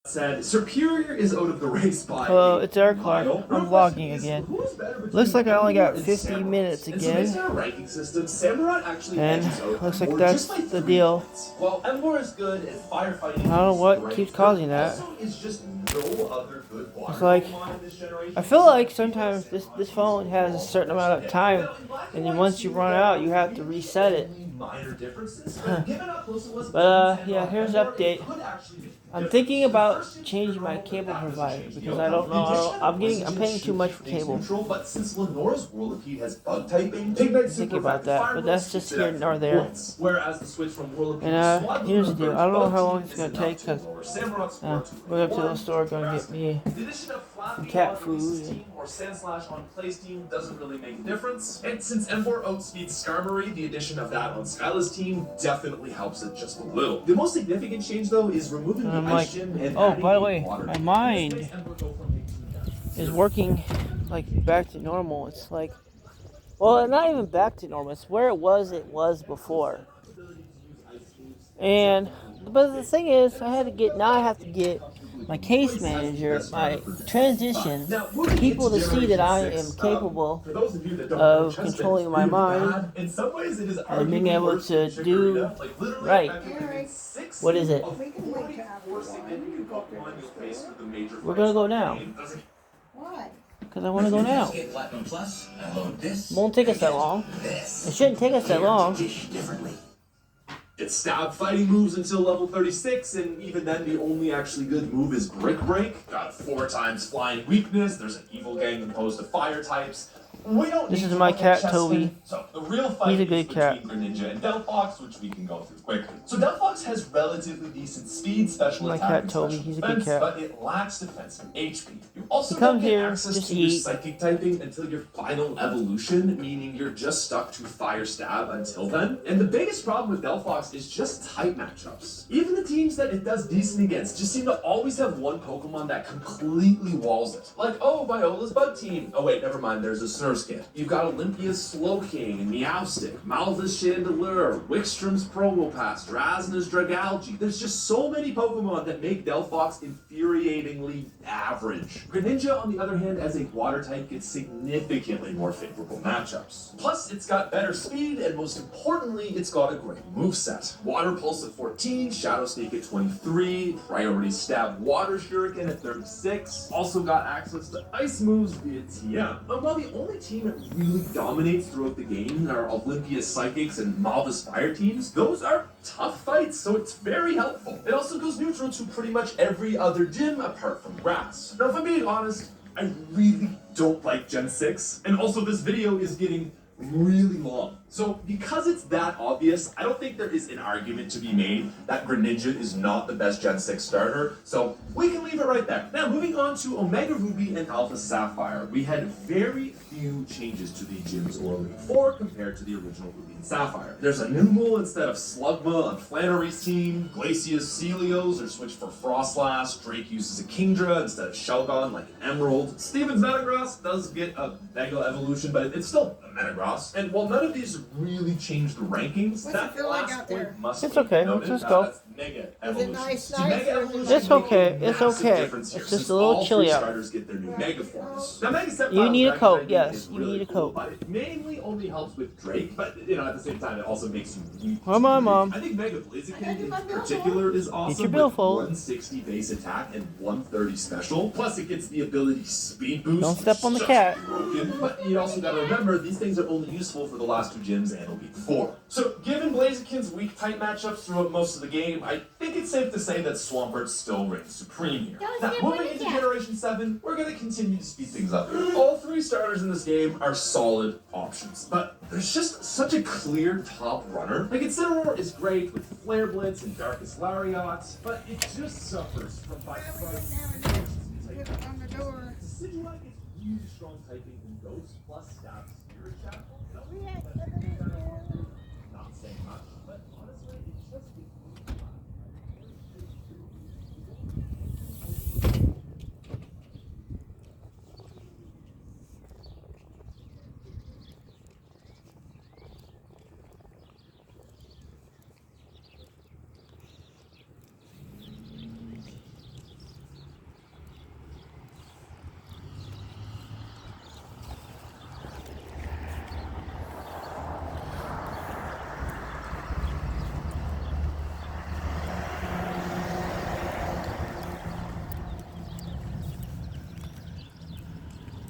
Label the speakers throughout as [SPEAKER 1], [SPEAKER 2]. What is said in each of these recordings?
[SPEAKER 1] said Superior is out of the race by
[SPEAKER 2] Hello, it's Eric Clark. I'm vlogging again. Looks like I only got 50 minutes again. And looks like that's the deal.
[SPEAKER 1] Well, Ember is good at firefighting.
[SPEAKER 2] I don't know what keeps causing that. It's like, I feel like sometimes this phone has a certain amount of time, and then once you run out, you have to reset it. But yeah, here's the update. I'm thinking about changing my cable provider because I don't know. I'm paying too much for cable.
[SPEAKER 1] But since Lenore's Whirlipede has bug typing, Ignite
[SPEAKER 2] Thinking about that, but that's just here nor there.
[SPEAKER 1] Whereas the switch from Whirlipede
[SPEAKER 2] And here's the deal. I don't know how long it's gonna take because we're up to the store gonna get me some cat food.
[SPEAKER 1] Or Sandslash on PlaySteam doesn't really make a difference. And since Ember outspeeds Skarmory, the addition of that on Skyla's team definitely helps it just a little. The most significant change though is removing the Ice Gym and
[SPEAKER 2] oh,
[SPEAKER 1] adding
[SPEAKER 2] by the way,
[SPEAKER 1] water.
[SPEAKER 2] my mind is working like back to normal. It's like, well, not even back to normal. It's where it was before. And but the thing is, I have to get my case manager, my transition, people to see that I am capable of controlling my mind and being able to do right. What is it? We're gonna go now.
[SPEAKER 3] Why?
[SPEAKER 2] Because I want to go now. It won't take us that long. It shouldn't take us that long.
[SPEAKER 1] It's stab fighting moves until level 36, and even then the only actually good move is Brick Break. Got 4 times flying weakness, there's an evil gang composed of fire types.
[SPEAKER 2] This is my cat, Toby.
[SPEAKER 1] So the real fight
[SPEAKER 2] He's a good cat.
[SPEAKER 1] between Greninja and Delphox, which we can go through quickly. So Delphox has relatively decent speed, special
[SPEAKER 2] My
[SPEAKER 1] attack,
[SPEAKER 2] cat,
[SPEAKER 1] and
[SPEAKER 2] Toby.
[SPEAKER 1] special
[SPEAKER 2] He's a good
[SPEAKER 1] defense,
[SPEAKER 2] cat.
[SPEAKER 1] but it lacks defensive HP. You also
[SPEAKER 2] He comes
[SPEAKER 1] don't get
[SPEAKER 2] here
[SPEAKER 1] access
[SPEAKER 2] just
[SPEAKER 1] to
[SPEAKER 2] to
[SPEAKER 1] your
[SPEAKER 2] eat.
[SPEAKER 1] psychic typing until your final evolution, meaning you're just stuck to Fire Stab until then. And the biggest problem with Delphox is just type matchups. Even the teams that it does decent against just seem to always have one Pokemon that completely walls it. Like, oh, Viola's Bug Team. Oh wait, never mind, there's a Surskit. You've got Olympia's Slowking, Meowstic, Malva's Chandelure, Wickstrom's Probopass, Drasna's Dragalge. There's just so many Pokemon that make Delphox infuriatingly average. Greninja, on the other hand, as a water type, gets significantly more favorable matchups. Plus, it's got better speed, and most importantly, it's got a great moveset. Water Pulse at 14, Shadow Sneak at 23, Priority Stab Water Shuriken at 36. Also got access to ice moves via TM. And while the only team that really dominates throughout the game are Olympia's Psychics and Malva's Fire teams, those are tough fights, so it's very helpful. It also goes neutral to pretty much every other gym apart from Grass. Now, if I'm being honest, I really don't like Gen 6, and also this video is getting really long. So because it's that obvious, I don't think there is an argument to be made that Greninja is not the best Gen 6 starter, so we can leave it right there. Now moving on to Omega Ruby and Alpha Sapphire, we had very few changes to the gyms or Elite Four compared to the original Ruby and Sapphire. There's a Numel instead of Slugma on Flannery's team, Glacia's Celios are switched for Frostlass, Drake uses a Kingdra instead of Shelgon like an Emerald. Steven's Metagross does get a Mega Evolution, but it's still a Metagross. And while none of these really change the rankings,
[SPEAKER 3] What's
[SPEAKER 1] that
[SPEAKER 3] it feel like
[SPEAKER 1] last
[SPEAKER 3] out there?
[SPEAKER 1] point must
[SPEAKER 2] It's
[SPEAKER 1] be
[SPEAKER 2] okay.
[SPEAKER 1] noted.
[SPEAKER 2] Let's go.
[SPEAKER 1] That's Mega
[SPEAKER 3] Is it
[SPEAKER 1] Evolution.
[SPEAKER 3] nice,
[SPEAKER 1] See,
[SPEAKER 3] nice,
[SPEAKER 1] Mega
[SPEAKER 3] or is it
[SPEAKER 1] Evolution
[SPEAKER 2] It's okay.
[SPEAKER 1] makes a
[SPEAKER 2] It's
[SPEAKER 1] massive
[SPEAKER 2] okay.
[SPEAKER 1] difference here,
[SPEAKER 2] It's just
[SPEAKER 1] since
[SPEAKER 2] a little
[SPEAKER 1] all
[SPEAKER 2] chilly
[SPEAKER 1] three
[SPEAKER 2] out.
[SPEAKER 1] starters get their new Mega forms. Now, Mega Step
[SPEAKER 2] You need a
[SPEAKER 1] Files
[SPEAKER 2] coat,
[SPEAKER 1] Dragon
[SPEAKER 2] yes,
[SPEAKER 1] is
[SPEAKER 2] you
[SPEAKER 1] really
[SPEAKER 2] need a
[SPEAKER 1] cool,
[SPEAKER 2] coat.
[SPEAKER 1] but it mainly only helps with Drake, but at the same time, it also makes you weak.
[SPEAKER 2] Come on, Mom.
[SPEAKER 1] I think Mega Blaziken in particular is awesome.
[SPEAKER 2] your billfold.
[SPEAKER 1] With 160 base attack and 130 special. Plus, it gets the ability Speed Boost.
[SPEAKER 2] Don't step on the
[SPEAKER 1] which is
[SPEAKER 2] cat.
[SPEAKER 1] broken. But you also got to remember, these things are only useful for the last 2 gyms and Elite Four. So, given Blaziken's weak type matchups throughout most of the game, I think it's safe to say that Swampert still reigns supreme here. Now, moving into Generation 7, we're going to continue to speed things up. All 3 starters in this game are solid options, but there's just such a clear top runner. Like, Incineroar is great with Flare Blitz and Darkest Lariat, but it just suffers from by far
[SPEAKER 3] Put it on the door.
[SPEAKER 1] Decidueye gets really strong typing in Ghost plus Stab Spirit Shackle.
[SPEAKER 3] We had to put it in the door.
[SPEAKER 1] Not saying much, but honestly, it's just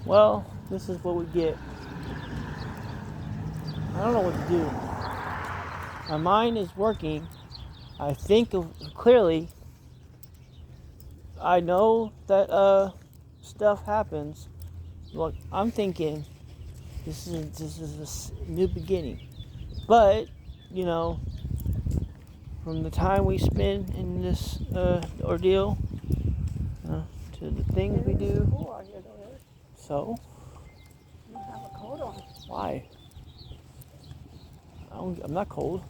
[SPEAKER 2] Well, this is what we get. I don't know what to do. My mind is working. I think clearly. I know that stuff happens. Look, I'm thinking this is a new beginning. But, you know, from the time we spend in this ordeal to the things we do.
[SPEAKER 3] Cool out here, though, Eric.
[SPEAKER 2] So,
[SPEAKER 3] You don't have a coat on.
[SPEAKER 2] why? I'm not cold.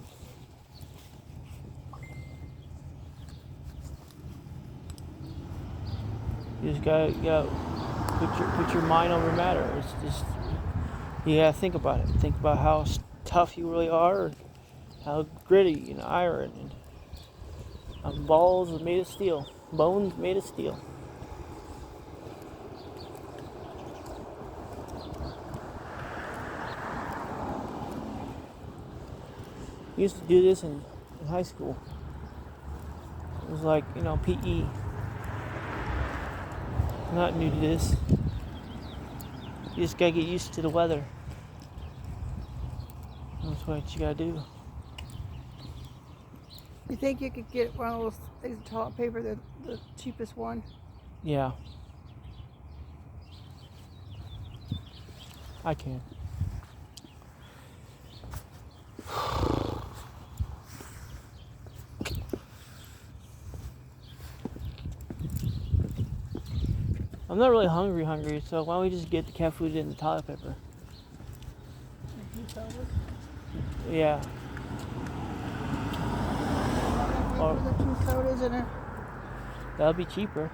[SPEAKER 2] You just gotta put your mind over matter. It's just you gotta think about it. Think about how tough you really are, and how gritty and iron and balls are made of steel, bones made of steel. We used to do this in high school. It was like, PE. I'm not new to this. You just gotta get used to the weather. That's what you gotta do.
[SPEAKER 3] You think you could get one of those things of toilet paper, the cheapest one?
[SPEAKER 2] Yeah. I can. I'm not really hungry, so why don't we just get the cat food and the toilet paper? Yeah. Or
[SPEAKER 3] The 2 sodas in it.
[SPEAKER 2] that'll be cheaper.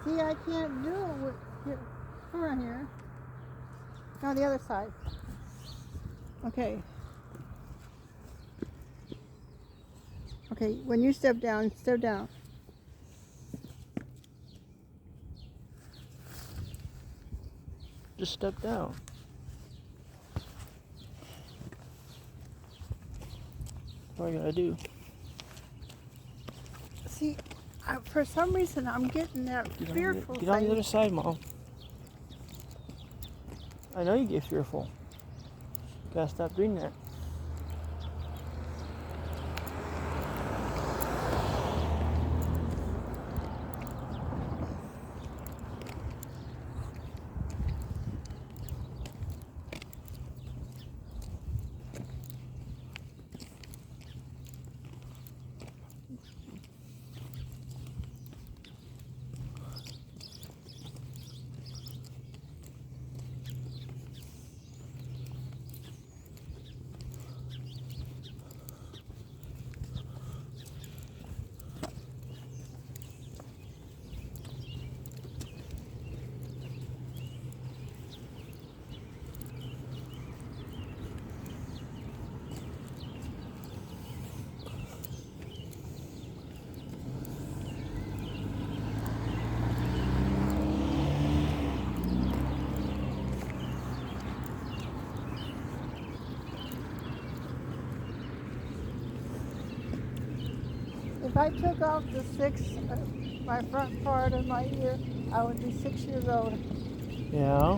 [SPEAKER 3] See, I can't do it with here. Come around here. On the other side. Okay. Okay, when you step down, step down.
[SPEAKER 2] Just step down. What do I gotta do?
[SPEAKER 3] See, for some reason, I'm getting that fearful
[SPEAKER 2] Get on the
[SPEAKER 3] thing.
[SPEAKER 2] other side, Mom. I know you get fearful. Gotta stop doing that.
[SPEAKER 3] If I took off the my front part of my ear, I would be 6 years old.
[SPEAKER 2] Yeah.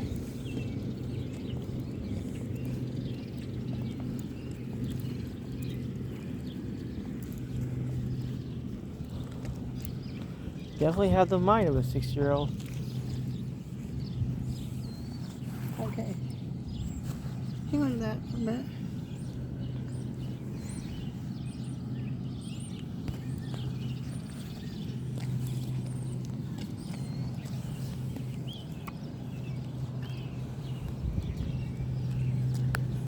[SPEAKER 2] Definitely have the mind of a 6-year-old.
[SPEAKER 3] Okay. Hang on to that for a minute.